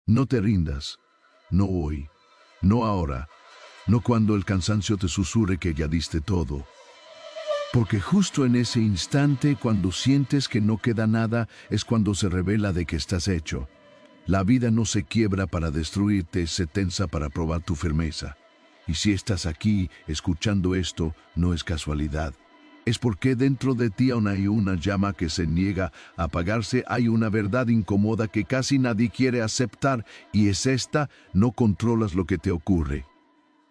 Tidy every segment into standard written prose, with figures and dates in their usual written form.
No te rindas, no hoy, no ahora, no cuando el cansancio te susurre que ya diste todo. Porque justo en ese instante, cuando sientes que no queda nada, es cuando se revela de que estás hecho. La vida no se quiebra para destruirte, se tensa para probar tu firmeza. Y si estás aquí escuchando esto, no es casualidad. Es porque dentro de ti aún hay una llama que se niega a apagarse, hay una verdad incómoda que casi nadie quiere aceptar, y es esta: no controlas lo que te ocurre.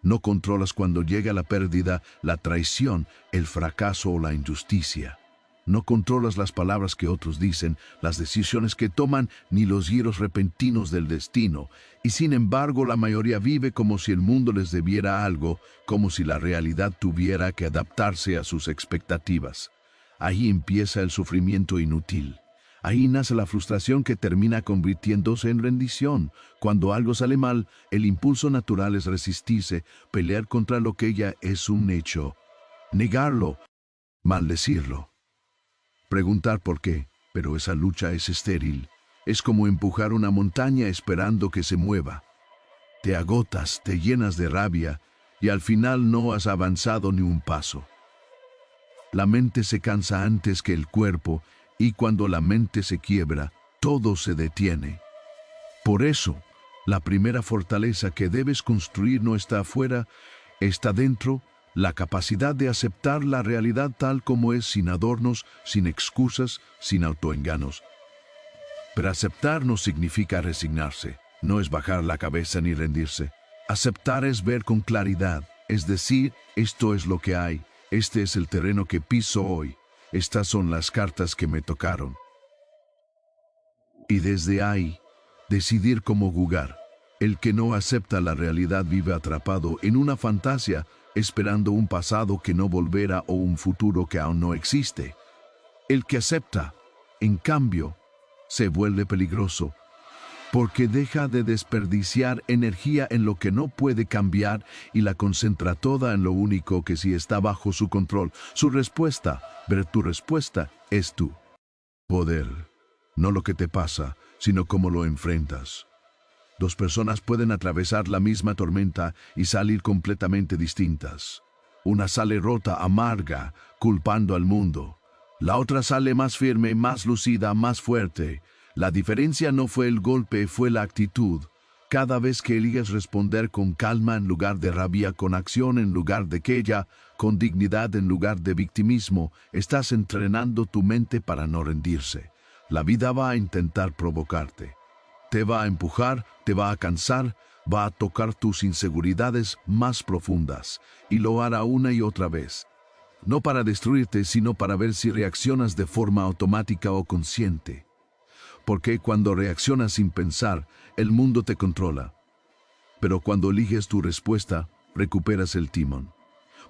No controlas cuando llega la pérdida, la traición, el fracaso o la injusticia. No controlas las palabras que otros dicen, las decisiones que toman, ni los giros repentinos del destino. Y sin embargo, la mayoría vive como si el mundo les debiera algo, como si la realidad tuviera que adaptarse a sus expectativas. Ahí empieza el sufrimiento inútil. Ahí nace la frustración que termina convirtiéndose en rendición. Cuando algo sale mal, el impulso natural es resistirse, pelear contra lo que ya es un hecho, negarlo, maldecirlo. Preguntar por qué, pero esa lucha es estéril. Es como empujar una montaña esperando que se mueva. Te agotas, te llenas de rabia y al final no has avanzado ni un paso. La mente se cansa antes que el cuerpo, y cuando la mente se quiebra, todo se detiene. Por eso, la primera fortaleza que debes construir no está afuera, está dentro. La capacidad de aceptar la realidad tal como es, sin adornos, sin excusas, sin autoenganos. Pero aceptar no significa resignarse, no es bajar la cabeza ni rendirse. Aceptar es ver con claridad, es decir, esto es lo que hay, este es el terreno que piso hoy, estas son las cartas que me tocaron. Y desde ahí, decidir cómo jugar. El que no acepta la realidad vive atrapado en una fantasía, esperando un pasado que no volverá o un futuro que aún no existe. El que acepta, en cambio, se vuelve peligroso, porque deja de desperdiciar energía en lo que no puede cambiar y la concentra toda en lo único que sí está bajo su control. Su respuesta, ver tu respuesta, es tu poder. No lo que te pasa, sino cómo lo enfrentas. Dos personas pueden atravesar la misma tormenta y salir completamente distintas. Una sale rota, amarga, culpando al mundo. La otra sale más firme, más lucida, más fuerte. La diferencia no fue el golpe, fue la actitud. Cada vez que eliges responder con calma en lugar de rabia, con acción en lugar de queja, con dignidad en lugar de victimismo, estás entrenando tu mente para no rendirse. La vida va a intentar provocarte. Te va a empujar, te va a cansar, va a tocar tus inseguridades más profundas, y lo hará una y otra vez. No para destruirte, sino para ver si reaccionas de forma automática o consciente. Porque cuando reaccionas sin pensar, el mundo te controla. Pero cuando eliges tu respuesta, recuperas el timón.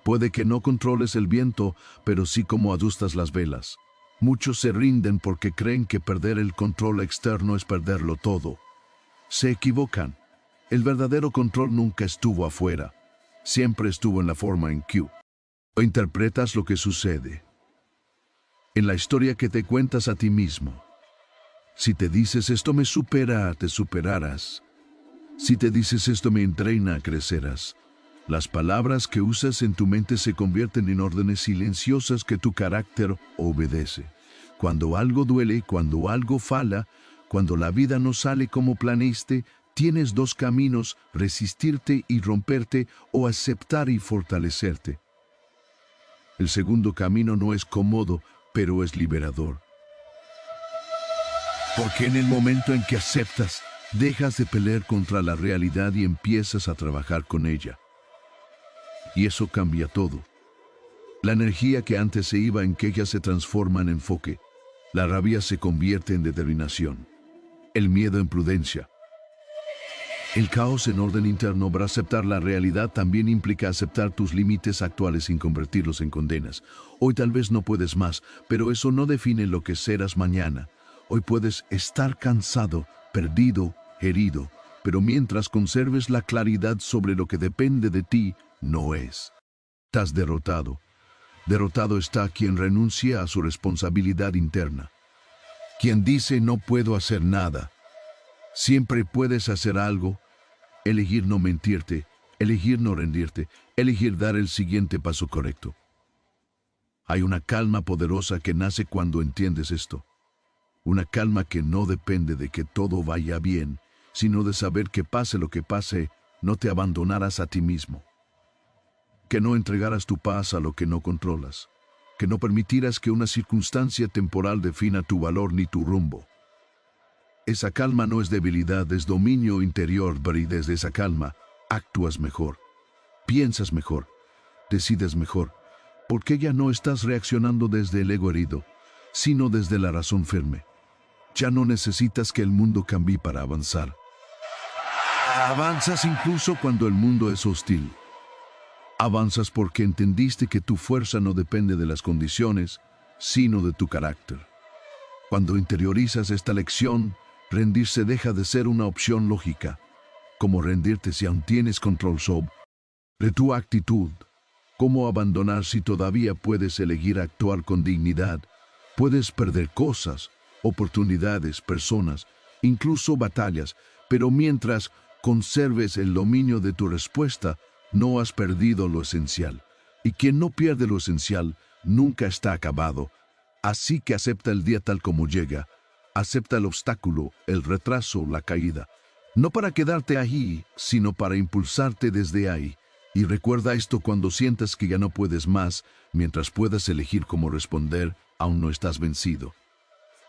Puede que no controles el viento, pero sí cómo ajustas las velas. Muchos se rinden porque creen que perder el control externo es perderlo todo. Se equivocan. El verdadero control nunca estuvo afuera. Siempre estuvo en la forma en que o interpretas lo que sucede. En la historia que te cuentas a ti mismo. Si te dices esto me supera, te superarás. Si te dices esto me entrena, crecerás. Las palabras que usas en tu mente se convierten en órdenes silenciosas que tu carácter obedece. Cuando algo duele, cuando algo falla, cuando la vida no sale como planeaste, tienes dos caminos: resistirte y romperte, o aceptar y fortalecerte. El segundo camino no es cómodo, pero es liberador. Porque en el momento en que aceptas, dejas de pelear contra la realidad y empiezas a trabajar con ella. Y eso cambia todo. La energía que antes se iba en queja se transforma en enfoque. La rabia se convierte en determinación. El miedo en prudencia. El caos en orden interno. Para aceptar la realidad también implica aceptar tus límites actuales sin convertirlos en condenas. Hoy tal vez no puedes más, pero eso no define lo que serás mañana. Hoy puedes estar cansado, perdido, herido, pero mientras conserves la claridad sobre lo que depende de ti, no es. Estás derrotado. Derrotado está quien renuncia a su responsabilidad interna. Quien dice no puedo hacer nada. Siempre puedes hacer algo, elegir no mentirte, elegir no rendirte, elegir dar el siguiente paso correcto. Hay una calma poderosa que nace cuando entiendes esto. Una calma que no depende de que todo vaya bien, sino de saber que pase lo que pase, no te abandonarás a ti mismo. Que no entregarás tu paz a lo que no controlas. Que no permitirás que una circunstancia temporal defina tu valor ni tu rumbo. Esa calma no es debilidad, es dominio interior, y desde esa calma actúas mejor, piensas mejor, decides mejor, porque ya no estás reaccionando desde el ego herido, sino desde la razón firme. Ya no necesitas que el mundo cambie para avanzar. Avanzas incluso cuando el mundo es hostil. Avanzas porque entendiste que tu fuerza no depende de las condiciones, sino de tu carácter. Cuando interiorizas esta lección, rendirse deja de ser una opción lógica, como rendirte si aún tienes control sobre tu actitud, cómo abandonar si todavía puedes elegir actuar con dignidad. Puedes perder cosas, oportunidades, personas, incluso batallas, pero mientras conserves el dominio de tu respuesta, no has perdido lo esencial. Y quien no pierde lo esencial, nunca está acabado. Así que acepta el día tal como llega. Acepta el obstáculo, el retraso, la caída. No para quedarte ahí, sino para impulsarte desde ahí. Y recuerda esto cuando sientas que ya no puedes más, mientras puedas elegir cómo responder, aún no estás vencido.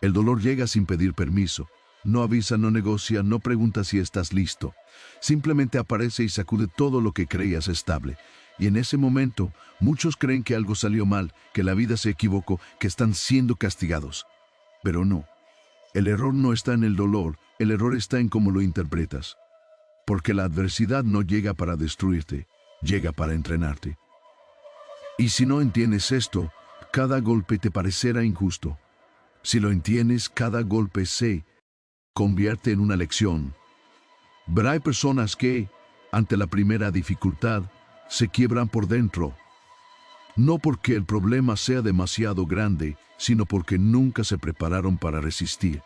El dolor llega sin pedir permiso. No avisa, no negocia, no pregunta si estás listo. Simplemente aparece y sacude todo lo que creías estable. Y en ese momento, muchos creen que algo salió mal, que la vida se equivocó, que están siendo castigados. Pero no. El error no está en el dolor, el error está en cómo lo interpretas. Porque la adversidad no llega para destruirte, llega para entrenarte. Y si no entiendes esto, cada golpe te parecerá injusto. Si lo entiendes, cada golpe se convierte en una lección. Pero hay personas que, ante la primera dificultad, se quiebran por dentro. No porque el problema sea demasiado grande, sino porque nunca se prepararon para resistir.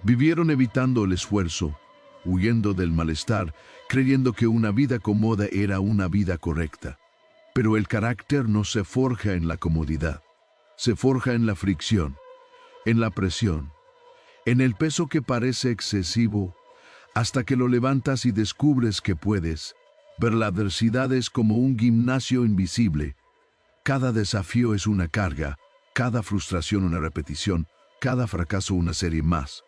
Vivieron evitando el esfuerzo, huyendo del malestar, creyendo que una vida cómoda era una vida correcta. Pero el carácter no se forja en la comodidad, se forja en la fricción, en la presión, en el peso que parece excesivo, hasta que lo levantas y descubres que puedes. Ver la adversidad es como un gimnasio invisible. Cada desafío es una carga, cada frustración una repetición, cada fracaso una serie más.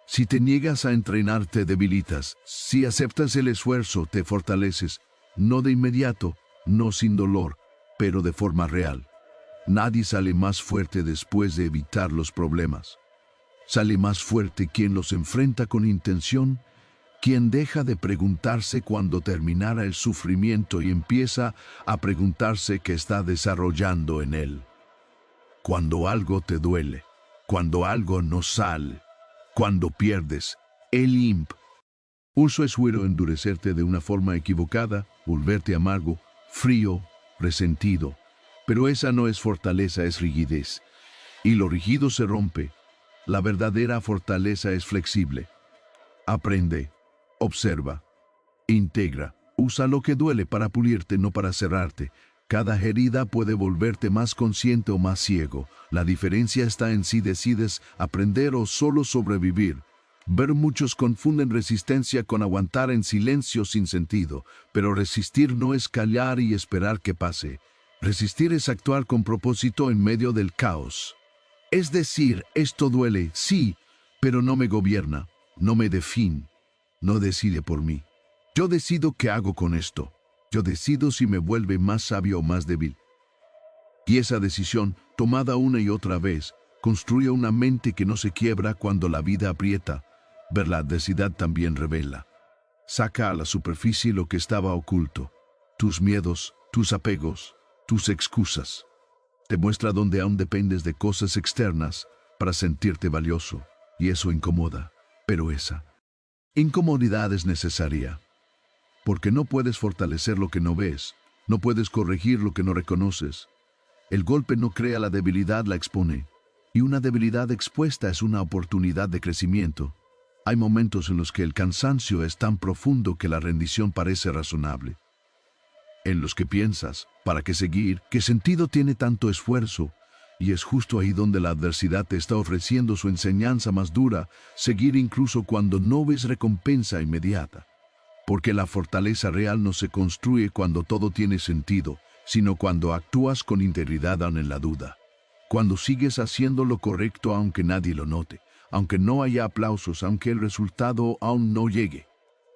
Si te niegas a entrenar, te debilitas. Si aceptas el esfuerzo, te fortaleces. No de inmediato, no sin dolor, pero de forma real. Nadie sale más fuerte después de evitar los problemas. Sale más fuerte quien los enfrenta con intención, quien deja de preguntarse cuándo terminará el sufrimiento y empieza a preguntarse qué está desarrollando en él. Cuando algo te duele, cuando algo no sale, cuando pierdes, el impulso es huir o endurecerte de una forma equivocada, volverte amargo, frío, resentido. Pero esa no es fortaleza, es rigidez. Y lo rígido se rompe. La verdadera fortaleza es flexible. Aprende, observa, integra. Usa lo que duele para pulirte, no para cerrarte. Cada herida puede volverte más consciente o más ciego. La diferencia está en si decides aprender o solo sobrevivir. Ver muchos confunden resistencia con aguantar en silencio sin sentido, pero resistir no es callar y esperar que pase. Resistir es actuar con propósito en medio del caos. Es decir, esto duele, sí, pero no me gobierna, no me define, no decide por mí. Yo decido qué hago con esto. Yo decido si me vuelve más sabio o más débil. Y esa decisión, tomada una y otra vez, construye una mente que no se quiebra cuando la vida aprieta. Ver la adversidad también revela. Saca a la superficie lo que estaba oculto. Tus miedos, tus apegos, tus excusas. Te muestra dónde aún dependes de cosas externas para sentirte valioso. Y eso incomoda. Pero esa incomodidad es necesaria. Porque no puedes fortalecer lo que no ves. No puedes corregir lo que no reconoces. El golpe no crea la debilidad, la expone. Y una debilidad expuesta es una oportunidad de crecimiento. Hay momentos en los que el cansancio es tan profundo que la rendición parece razonable. En los que piensas, ¿para qué seguir? ¿Qué sentido tiene tanto esfuerzo? Y es justo ahí donde la adversidad te está ofreciendo su enseñanza más dura, seguir incluso cuando no ves recompensa inmediata. Porque la fortaleza real no se construye cuando todo tiene sentido, sino cuando actúas con integridad aún en la duda. Cuando sigues haciendo lo correcto aunque nadie lo note, aunque no haya aplausos, aunque el resultado aún no llegue.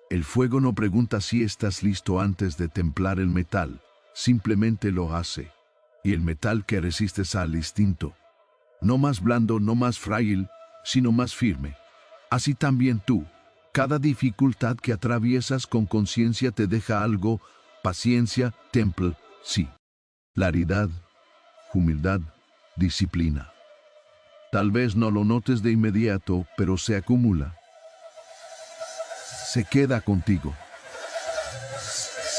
El fuego no pregunta si estás listo antes de templar el metal, simplemente lo hace. Y el metal que resistes al instinto. No más blando, no más frágil, sino más firme. Así también tú. Cada dificultad que atraviesas con conciencia te deja algo, paciencia, temple, sí. Claridad, humildad, disciplina. Tal vez no lo notes de inmediato, pero se acumula. Se queda contigo.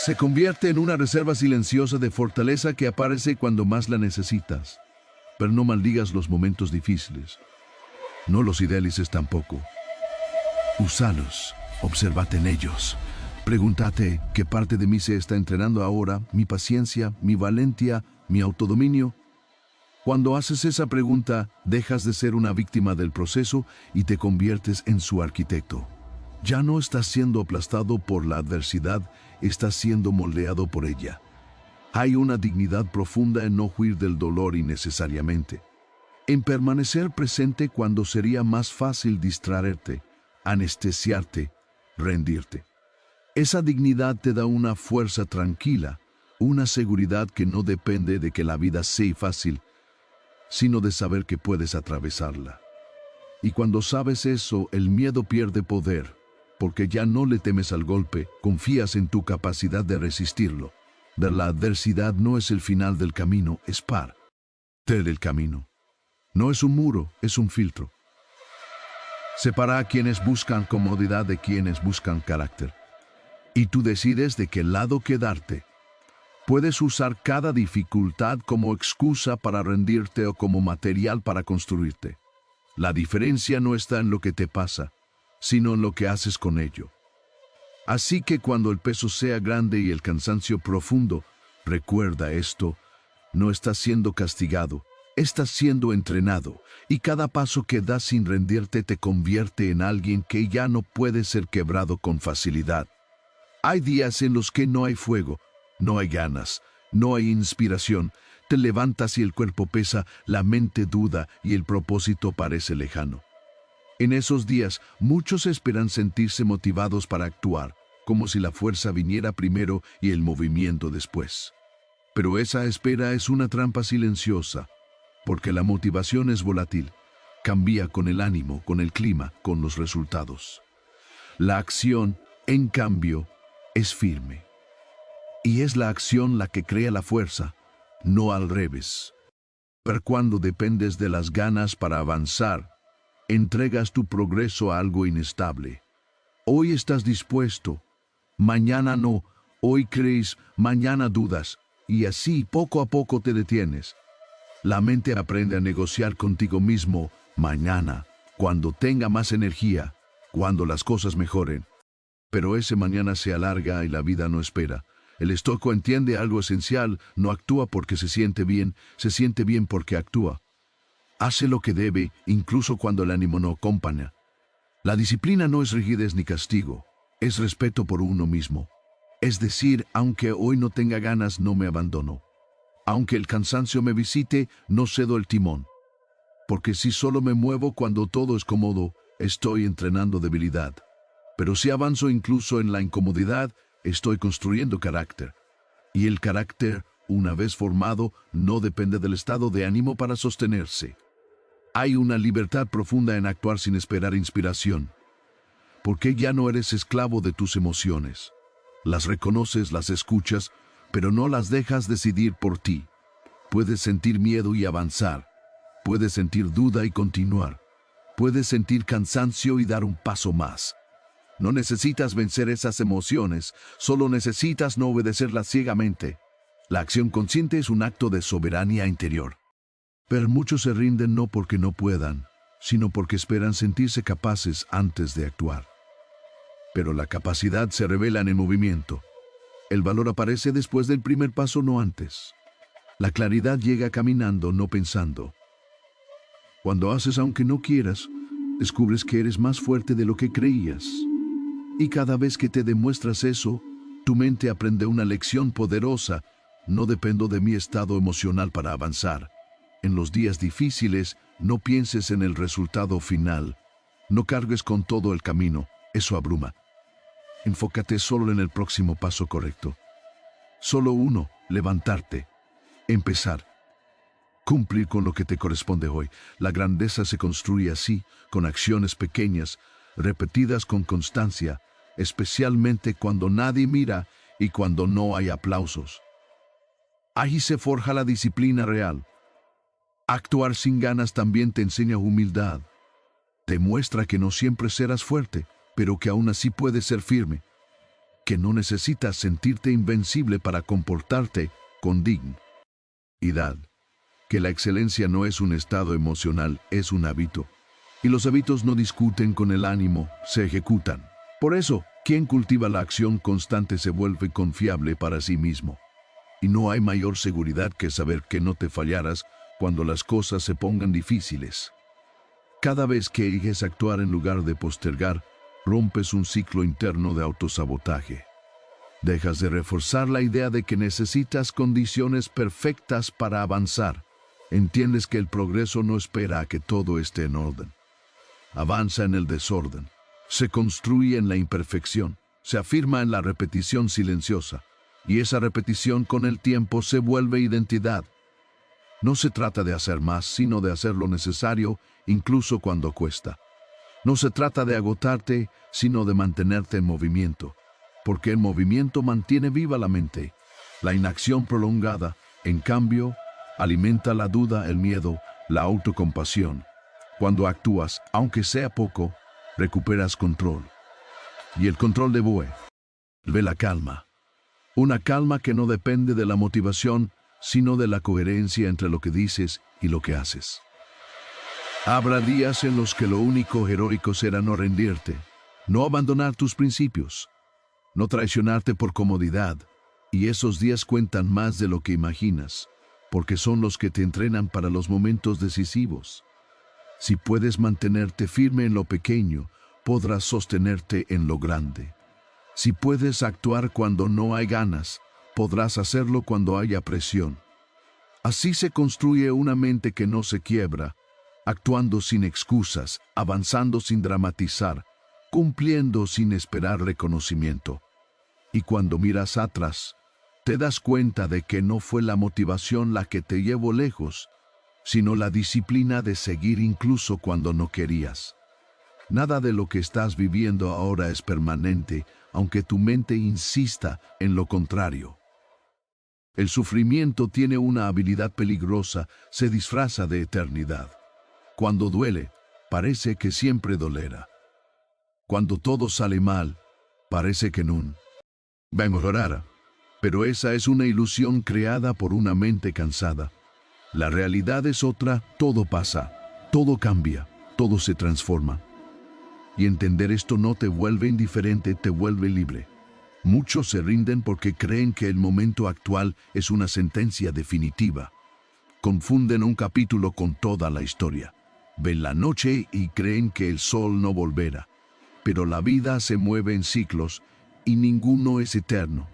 Se convierte en una reserva silenciosa de fortaleza que aparece cuando más la necesitas. Pero no maldigas los momentos difíciles. No los idealices tampoco. Úsalos, obsérvate en ellos. Pregúntate qué parte de mí se está entrenando ahora, mi paciencia, mi valentía, mi autodominio. Cuando haces esa pregunta, dejas de ser una víctima del proceso y te conviertes en su arquitecto. Ya no estás siendo aplastado por la adversidad, estás siendo moldeado por ella. Hay una dignidad profunda en no huir del dolor innecesariamente, en permanecer presente cuando sería más fácil distraerte, anestesiarte, rendirte. Esa dignidad te da una fuerza tranquila, una seguridad que no depende de que la vida sea fácil, sino de saber que puedes atravesarla. Y cuando sabes eso, el miedo pierde poder, porque ya no le temes al golpe, confías en tu capacidad de resistirlo. Ver la adversidad no es el final del camino, es parte del camino. No es un muro, es un filtro. Separa a quienes buscan comodidad de quienes buscan carácter. Y tú decides de qué lado quedarte. Puedes usar cada dificultad como excusa para rendirte o como material para construirte. La diferencia no está en lo que te pasa, sino en lo que haces con ello. Así que cuando el peso sea grande y el cansancio profundo, recuerda esto, no estás siendo castigado, estás siendo entrenado, y cada paso que das sin rendirte te convierte en alguien que ya no puede ser quebrado con facilidad. Hay días en los que no hay fuego, no hay ganas, no hay inspiración, te levantas y el cuerpo pesa, la mente duda y el propósito parece lejano. En esos días, muchos esperan sentirse motivados para actuar, como si la fuerza viniera primero y el movimiento después. Pero esa espera es una trampa silenciosa, porque la motivación es volátil, cambia con el ánimo, con el clima, con los resultados. La acción, en cambio, es firme. Y es la acción la que crea la fuerza, no al revés. Pero cuando dependes de las ganas para avanzar, entregas tu progreso a algo inestable. Hoy estás dispuesto, mañana no, hoy crees, mañana dudas, y así poco a poco te detienes. La mente aprende a negociar contigo mismo mañana, cuando tenga más energía, cuando las cosas mejoren. Pero ese mañana se alarga y la vida no espera. El estoico entiende algo esencial, no actúa porque se siente bien porque actúa. Hace lo que debe, incluso cuando el ánimo no acompaña. La disciplina no es rigidez ni castigo, es respeto por uno mismo. Es decir, aunque hoy no tenga ganas, no me abandono. Aunque el cansancio me visite, no cedo el timón. Porque si solo me muevo cuando todo es cómodo, estoy entrenando debilidad. Pero si avanzo incluso en la incomodidad, estoy construyendo carácter. Y el carácter, una vez formado, no depende del estado de ánimo para sostenerse. Hay una libertad profunda en actuar sin esperar inspiración, porque ya no eres esclavo de tus emociones. Las reconoces, las escuchas, pero no las dejas decidir por ti. Puedes sentir miedo y avanzar. Puedes sentir duda y continuar. Puedes sentir cansancio y dar un paso más. No necesitas vencer esas emociones, solo necesitas no obedecerlas ciegamente. La acción consciente es un acto de soberanía interior. Pero muchos se rinden no porque no puedan, sino porque esperan sentirse capaces antes de actuar. Pero la capacidad se revela en el movimiento. El valor aparece después del primer paso, no antes. La claridad llega caminando, no pensando. Cuando haces aunque no quieras, descubres que eres más fuerte de lo que creías. Y cada vez que te demuestras eso, tu mente aprende una lección poderosa. No dependo de mi estado emocional para avanzar. En los días difíciles, no pienses en el resultado final. No cargues con todo el camino, eso abruma. Enfócate solo en el próximo paso correcto. Solo uno, levantarte, empezar, cumplir con lo que te corresponde hoy. La grandeza se construye así, con acciones pequeñas, repetidas con constancia, especialmente cuando nadie mira y cuando no hay aplausos. Ahí se forja la disciplina real. Actuar sin ganas también te enseña humildad. Te muestra que no siempre serás fuerte, pero que aún así puedes ser firme. Que no necesitas sentirte invencible para comportarte con dignidad. Que la excelencia no es un estado emocional, es un hábito. Y los hábitos no discuten con el ánimo, se ejecutan. Por eso, quien cultiva la acción constante se vuelve confiable para sí mismo. Y no hay mayor seguridad que saber que no te fallarás cuando las cosas se pongan difíciles. Cada vez que eliges actuar en lugar de postergar, rompes un ciclo interno de autosabotaje. Dejas de reforzar la idea de que necesitas condiciones perfectas para avanzar. Entiendes que el progreso no espera a que todo esté en orden. Avanza en el desorden. Se construye en la imperfección. Se afirma en la repetición silenciosa. Y esa repetición con el tiempo se vuelve identidad. No se trata de hacer más, sino de hacer lo necesario, incluso cuando cuesta. No se trata de agotarte, sino de mantenerte en movimiento, porque el movimiento mantiene viva la mente. La inacción prolongada, en cambio, alimenta la duda, el miedo, la autocompasión. Cuando actúas, aunque sea poco, recuperas control. Y el control devuelve la calma. Una calma que no depende de la motivación, sino de la coherencia entre lo que dices y lo que haces. Habrá días en los que lo único heroico será no rendirte, no abandonar tus principios, no traicionarte por comodidad, y esos días cuentan más de lo que imaginas, porque son los que te entrenan para los momentos decisivos. Si puedes mantenerte firme en lo pequeño, podrás sostenerte en lo grande. Si puedes actuar cuando no hay ganas, podrás hacerlo cuando haya presión. Así se construye una mente que no se quiebra, actuando sin excusas, avanzando sin dramatizar, cumpliendo sin esperar reconocimiento. Y cuando miras atrás, te das cuenta de que no fue la motivación la que te llevó lejos, sino la disciplina de seguir incluso cuando no querías. Nada de lo que estás viviendo ahora es permanente, aunque tu mente insista en lo contrario. El sufrimiento tiene una habilidad peligrosa, se disfraza de eternidad. Cuando duele, parece que siempre dolerá. Cuando todo sale mal, parece que nunca mejorará. Pero esa es una ilusión creada por una mente cansada. La realidad es otra, todo pasa, todo cambia, todo se transforma. Y entender esto no te vuelve indiferente, te vuelve libre. Muchos se rinden porque creen que el momento actual es una sentencia definitiva. Confunden un capítulo con toda la historia. Ven la noche y creen que el sol no volverá. Pero la vida se mueve en ciclos y ninguno es eterno.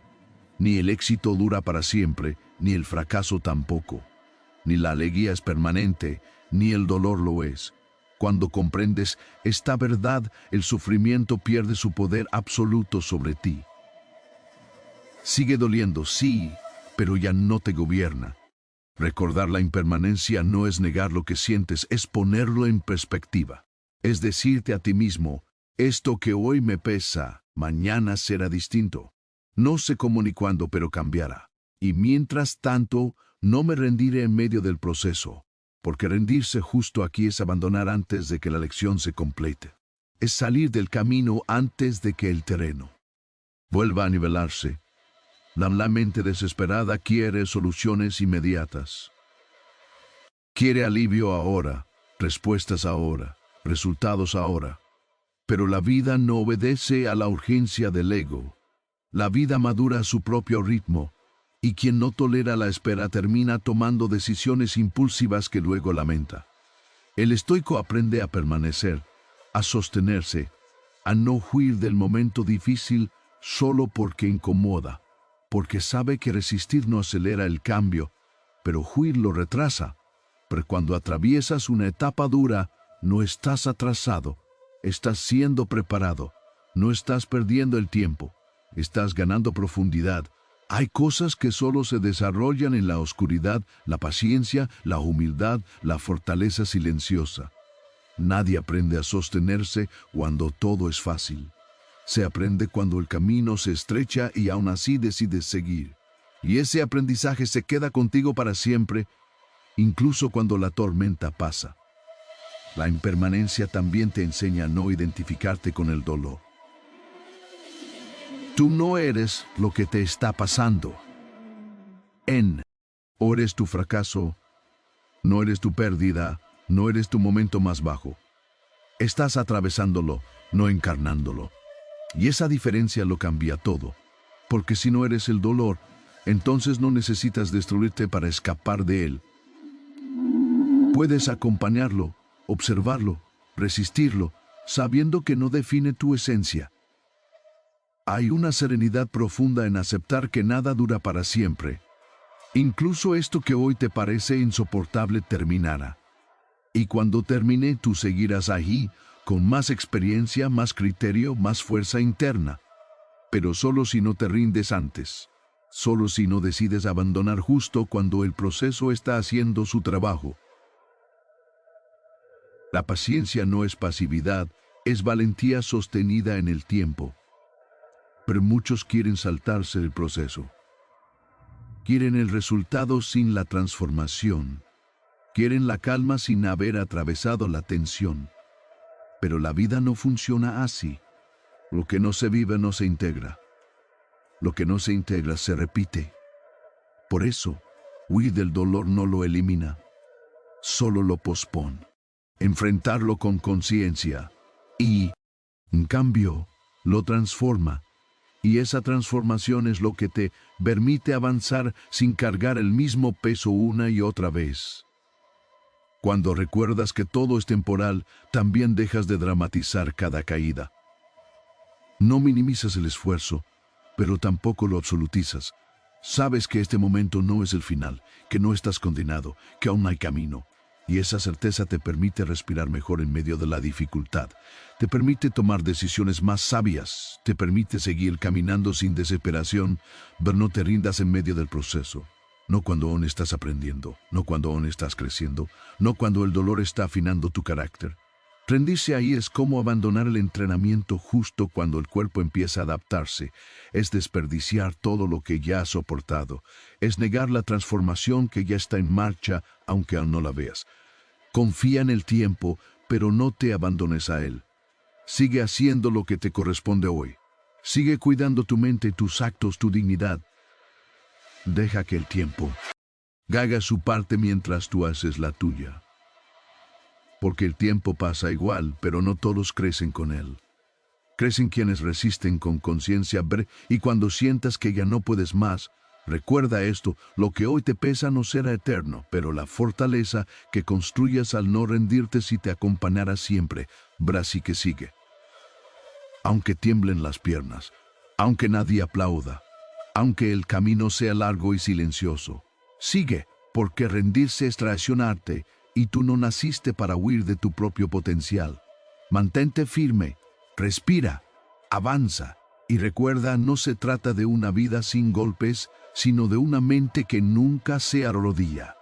Ni el éxito dura para siempre, ni el fracaso tampoco. Ni la alegría es permanente, ni el dolor lo es. Cuando comprendes esta verdad, el sufrimiento pierde su poder absoluto sobre ti. Sigue doliendo, sí, pero ya no te gobierna. Recordar la impermanencia no es negar lo que sientes, es ponerlo en perspectiva. Es decirte a ti mismo, esto que hoy me pesa, mañana será distinto. No sé cómo ni cuándo, pero cambiará. Y mientras tanto, no me rendiré en medio del proceso, porque rendirse justo aquí es abandonar antes de que la lección se complete. Es salir del camino antes de que el terreno vuelva a nivelarse. La mente desesperada quiere soluciones inmediatas. Quiere alivio ahora, respuestas ahora. resultados ahora. Pero la vida no obedece a la urgencia del ego. La vida madura a su propio ritmo, y quien no tolera la espera termina tomando decisiones impulsivas que luego lamenta. El estoico aprende a permanecer, a sostenerse, a no huir del momento difícil solo porque incomoda, porque sabe que resistir no acelera el cambio, pero huir lo retrasa. Pero cuando atraviesas una etapa dura, no estás atrasado, estás siendo preparado, no estás perdiendo el tiempo, estás ganando profundidad. Hay cosas que solo se desarrollan en la oscuridad: la paciencia, la humildad, la fortaleza silenciosa. Nadie aprende a sostenerse cuando todo es fácil. Se aprende cuando el camino se estrecha y aún así decides seguir. Y ese aprendizaje se queda contigo para siempre, incluso cuando la tormenta pasa. La impermanencia también te enseña a no identificarte con el dolor. Tú no eres lo que te está pasando. O eres tu fracaso, no eres tu pérdida, no eres tu momento más bajo. Estás atravesándolo, no encarnándolo. Y esa diferencia lo cambia todo. Porque si no eres el dolor, entonces no necesitas destruirte para escapar de él. Puedes acompañarlo, observarlo, resistirlo, sabiendo que no define tu esencia. Hay una serenidad profunda en aceptar que nada dura para siempre. Incluso esto que hoy te parece insoportable terminará. Y cuando termine, tú seguirás allí, con más experiencia, más criterio, más fuerza interna. Pero solo si no te rindes antes. Solo si no decides abandonar justo cuando el proceso está haciendo su trabajo. La paciencia no es pasividad, es valentía sostenida en el tiempo. Pero muchos quieren saltarse el proceso. Quieren el resultado sin la transformación. Quieren la calma sin haber atravesado la tensión. Pero la vida no funciona así. Lo que no se vive no se integra. Lo que no se integra se repite. Por eso, huir del dolor no lo elimina, solo lo pospone. Enfrentarlo con conciencia y, en cambio, lo transforma. Y esa transformación es lo que te permite avanzar sin cargar el mismo peso una y otra vez. Cuando recuerdas que todo es temporal, también dejas de dramatizar cada caída. No minimizas el esfuerzo, pero tampoco lo absolutizas. Sabes que este momento no es el final, que no estás condenado, que aún hay camino. Y esa certeza te permite respirar mejor en medio de la dificultad. Te permite tomar decisiones más sabias. Te permite seguir caminando sin desesperación, pero no te rindas en medio del proceso. No cuando aún estás aprendiendo, no cuando aún estás creciendo, no cuando el dolor está afinando tu carácter. Rendirse ahí es como abandonar el entrenamiento justo cuando el cuerpo empieza a adaptarse. Es desperdiciar todo lo que ya has soportado. Es negar la transformación que ya está en marcha, aunque aún no la veas. Confía en el tiempo, pero no te abandones a él. Sigue haciendo lo que te corresponde hoy. Sigue cuidando tu mente, tus actos, tu dignidad. Deja que el tiempo haga su parte mientras tú haces la tuya. Porque el tiempo pasa igual, pero no todos crecen con él. Crecen quienes resisten con conciencia, y cuando sientas que ya no puedes más, recuerda esto: lo que hoy te pesa no será eterno, pero la fortaleza que construyas al no rendirte sí te acompañará siempre. Así que sigue. Aunque tiemblen las piernas, aunque nadie aplauda, aunque el camino sea largo y silencioso, sigue, porque rendirse es traicionarte, y tú no naciste para huir de tu propio potencial. Mantente firme, respira, avanza, y recuerda, no se trata de una vida sin golpes, sino de una mente que nunca se arrodilla.